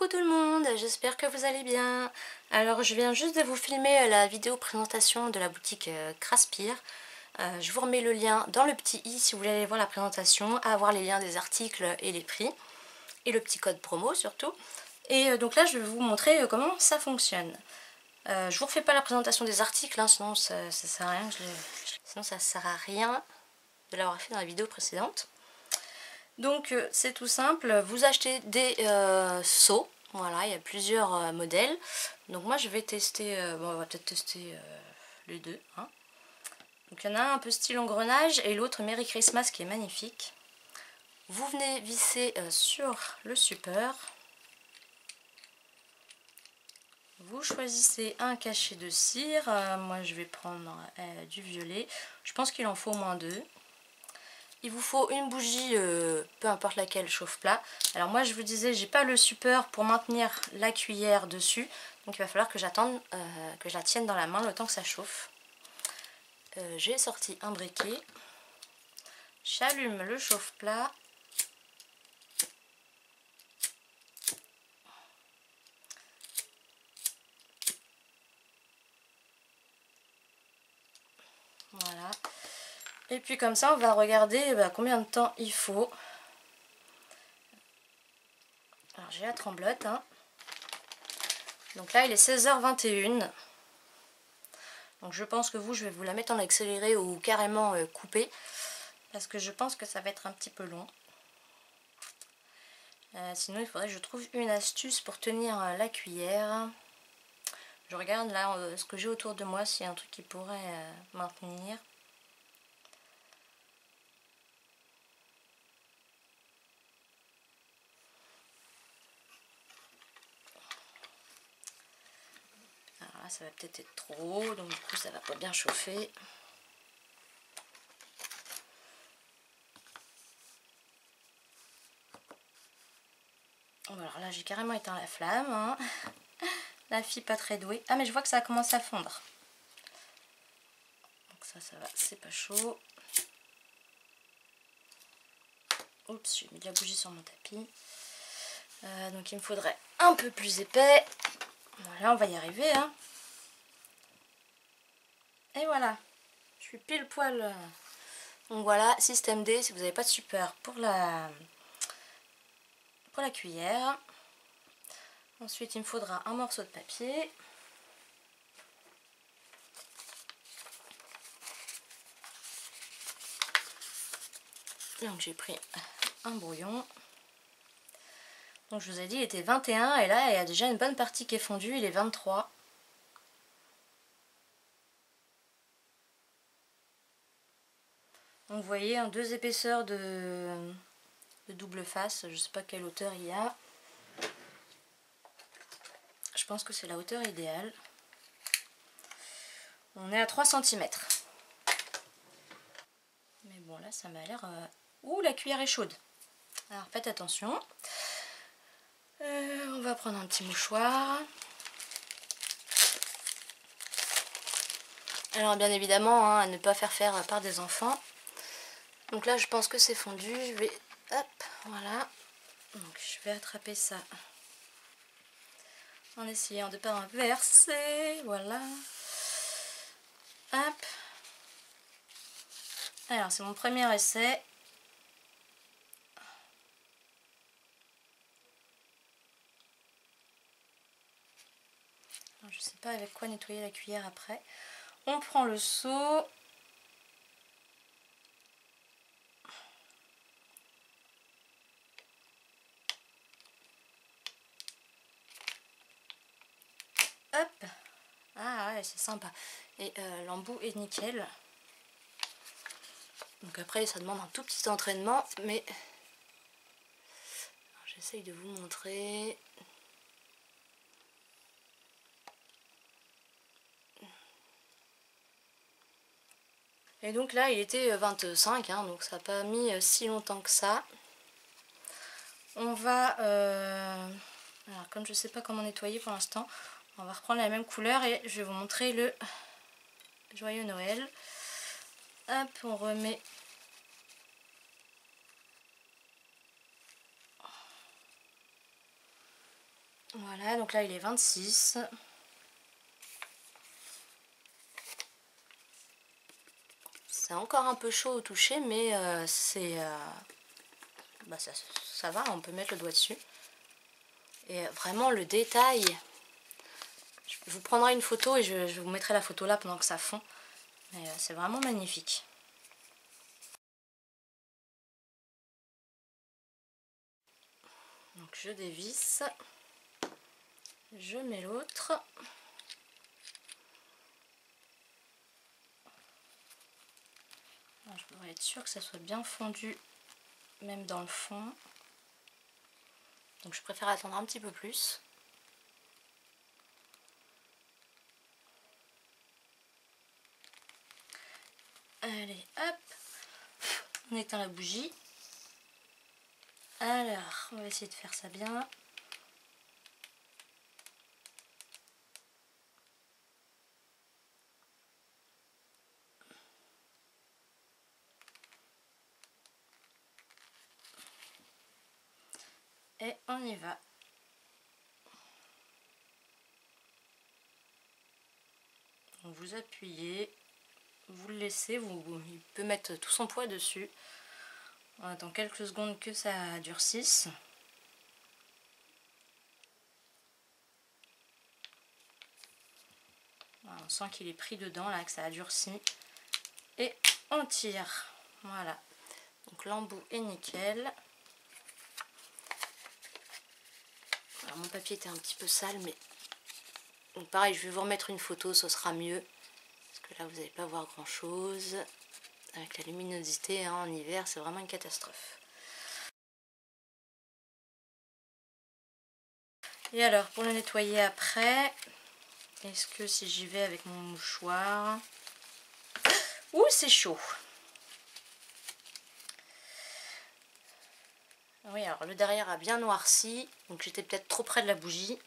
Coucou tout le monde, j'espère que vous allez bien. Alors je viens juste de vous filmer la vidéo présentation de la boutique Craspir. Je vous remets le lien dans le petit i si vous voulez aller voir la présentation, avoir les liens des articles et les prix. Et le petit code promo surtout. Et donc là je vais vous montrer comment ça fonctionne. Je vous refais pas la présentation des articles, hein, sinon ça sert à rien. Sinon ça sert à rien de l'avoir fait dans la vidéo précédente. Donc c'est tout simple, vous achetez des seaux, voilà, il y a plusieurs modèles. Donc moi je vais tester, bon on va peut-être tester les deux. Hein. Donc il y en a un peu style engrenage et l'autre Merry Christmas qui est magnifique. Vous venez visser sur le support. Vous choisissez un cachet de cire, moi je vais prendre du violet, je pense qu'il en faut au moins deux. Il vous faut une bougie, peu importe laquelle, chauffe plat. Alors moi je vous disais, j'ai pas le support pour maintenir la cuillère dessus. Donc il va falloir que j'attende, que je la tienne dans la main le temps que ça chauffe. J'ai sorti un briquet. J'allume le chauffe plat. Voilà. Et puis comme ça on va regarder combien de temps il faut. Alors j'ai la tremblote. Hein. Donc là il est 16h21. Donc je pense que je vais vous la mettre en accéléré ou carrément coupé. Parce que je pense que ça va être un petit peu long. Sinon il faudrait que je trouve une astuce pour tenir la cuillère. Je regarde là ce que j'ai autour de moi, s'il y a un truc qui pourrait maintenir. Alors là ça va peut-être être trop haut, donc du coup ça va pas bien chauffer. Alors là j'ai carrément éteint la flamme. Hein. La fille pas très douée. Ah mais je vois que ça a commencé à fondre. Donc ça va, c'est pas chaud. Oups, j'ai mis de la bougie sur mon tapis. Donc il me faudrait un peu plus épais. Voilà, on va y arriver. Hein. Et voilà, je suis pile poil. Donc voilà, système D, si vous n'avez pas de support pour la cuillère. Ensuite, il me faudra un morceau de papier. Donc j'ai pris un brouillon. Donc je vous ai dit, il était 21 et là, il y a déjà une bonne partie qui est fondue, il est 23. Donc vous voyez, hein, deux épaisseurs de double face, je ne sais pas quelle hauteur il y a. Je pense que c'est la hauteur idéale. On est à 3 cm. Mais bon, là, ça m'a l'air... Ouh, la cuillère est chaude. Alors, faites attention. On va prendre un petit mouchoir. Alors, bien évidemment, hein, à ne pas faire par des enfants. Donc là, je pense que c'est fondu. Je vais... Hop, voilà. Donc, je vais attraper ça en essayant de ne pas renverser. Voilà. Hop. Alors, c'est mon premier essai. Alors, je sais pas avec quoi nettoyer la cuillère après. On prend le seau. Hop. Ah ouais, c'est sympa. Et l'embout est nickel. Donc après, ça demande un tout petit entraînement, mais j'essaye de vous montrer. Et donc là, il était 25, hein, donc ça n'a pas mis si longtemps que ça. On va... alors comme je ne sais pas comment nettoyer pour l'instant, on va reprendre la même couleur et je vais vous montrer le joyeux Noël. Hop, on remet... Voilà, donc là il est 26. C'est encore un peu chaud au toucher, mais ça va, on peut mettre le doigt dessus. Et vraiment le détail, je vous prendrai une photo et je vous mettrai la photo là pendant que ça fond. Mais c'est vraiment magnifique. Donc je dévisse, je mets l'autre. Je voudrais être sûre que ça soit bien fondu, même dans le fond. Donc je préfère attendre un petit peu plus. Allez, hop, on éteint la bougie. Alors, on va essayer de faire ça bien. Et on y va. Donc vous appuyez, vous le laissez, il peut mettre tout son poids dessus. On attend quelques secondes que ça durcisse. Voilà, on sent qu'il est pris dedans, là, que ça a durci. Et on tire. Voilà. Donc l'embout est nickel. Alors mon papier était un petit peu sale, mais donc pareil, je vais vous remettre une photo, ce sera mieux. Parce que là, vous n'allez pas voir grand chose. Avec la luminosité, hein, en hiver, c'est vraiment une catastrophe. Et alors, pour le nettoyer après, est-ce que si j'y vais avec mon mouchoir... Ouh, c'est chaud! Oui, alors le derrière a bien noirci, donc j'étais peut-être trop près de la bougie.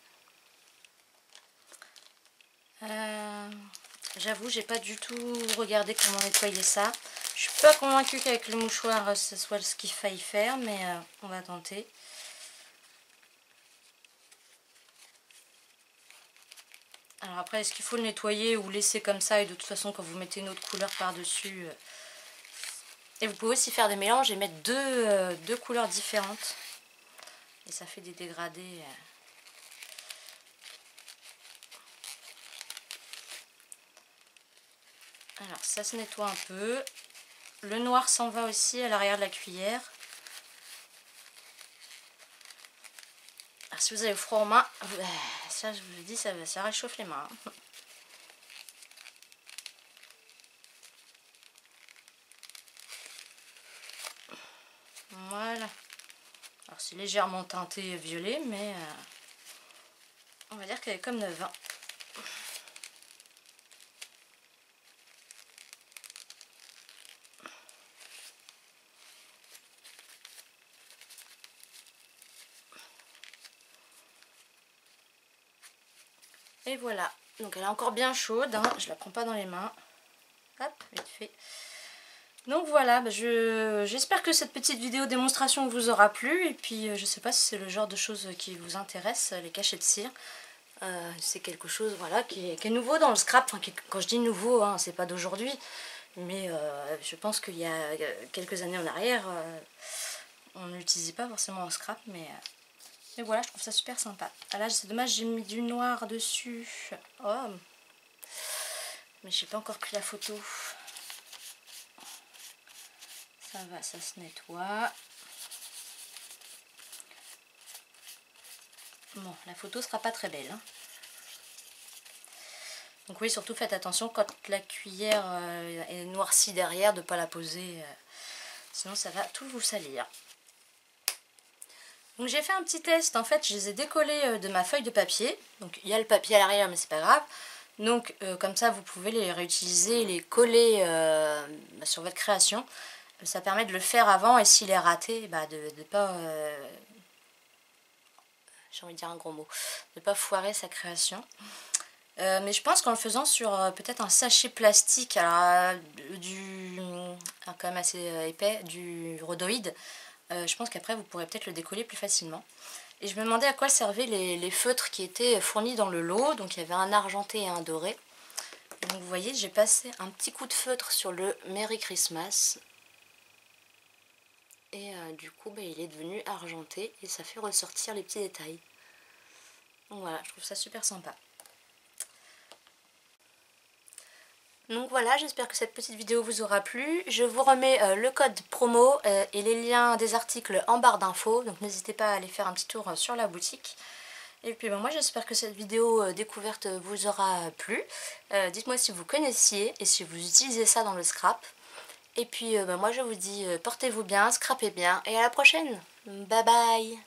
J'avoue, j'ai pas du tout regardé comment nettoyer ça. Je suis pas convaincue qu'avec le mouchoir ce soit ce qu'il faille faire, mais on va tenter. Alors après, est-ce qu'il faut le nettoyer ou laisser comme ça, et de toute façon quand vous mettez une autre couleur par-dessus... Et vous pouvez aussi faire des mélanges et mettre deux couleurs différentes. Et ça fait des dégradés. Alors ça se nettoie un peu. Le noir s'en va aussi à l'arrière de la cuillère. Alors si vous avez froid aux mains, ça je vous le dis, ça réchauffe les mains. Voilà. Alors c'est légèrement teinté violet, mais on va dire qu'elle est comme neuve. Hein. Et voilà. Donc elle est encore bien chaude. Hein. Je la prends pas dans les mains. Hop, vite fait. Donc voilà, j'espère que cette petite vidéo démonstration vous aura plu. Et puis je sais pas si c'est le genre de choses qui vous intéresse, les cachets de cire. C'est quelque chose voilà, qui est nouveau dans le scrap. Enfin, quand je dis nouveau, hein, c'est pas d'aujourd'hui. Mais je pense qu'il y a quelques années en arrière, on n'utilisait pas forcément en scrap. Mais voilà, je trouve ça super sympa. Ah là, c'est dommage, j'ai mis du noir dessus. Oh, mais j'ai pas encore pris la photo. Ça va, ça se nettoie. Bon, la photo sera pas très belle. Hein. Donc oui, surtout faites attention quand la cuillère est noircie derrière, de ne pas la poser. Sinon ça va tout vous salir. Donc j'ai fait un petit test. En fait, je les ai décollés de ma feuille de papier. Donc il y a le papier à l'arrière, mais c'est pas grave. Donc comme ça, vous pouvez les réutiliser, les coller sur votre création. Ça permet de le faire avant, et s'il est raté, bah, de ne pas... j'ai envie de dire un gros mot. De ne pas foirer sa création. Mais je pense qu'en le faisant sur peut-être un sachet plastique, alors, quand même assez épais, du rhodoïde, je pense qu'après vous pourrez peut-être le décoller plus facilement. Et je me demandais à quoi servaient les feutres qui étaient fournis dans le lot. Donc il y avait un argenté et un doré. Donc vous voyez, j'ai passé un petit coup de feutre sur le Merry Christmas. Et du coup, il est devenu argenté et ça fait ressortir les petits détails. Donc voilà, je trouve ça super sympa. Donc voilà, j'espère que cette petite vidéo vous aura plu. Je vous remets le code promo et les liens des articles en barre d'infos. Donc n'hésitez pas à aller faire un petit tour sur la boutique. Et puis moi j'espère que cette vidéo découverte vous aura plu. Dites-moi si vous connaissiez et si vous utilisez ça dans le scrap. Et puis moi je vous dis portez-vous bien, scrapez bien et à la prochaine. Bye bye.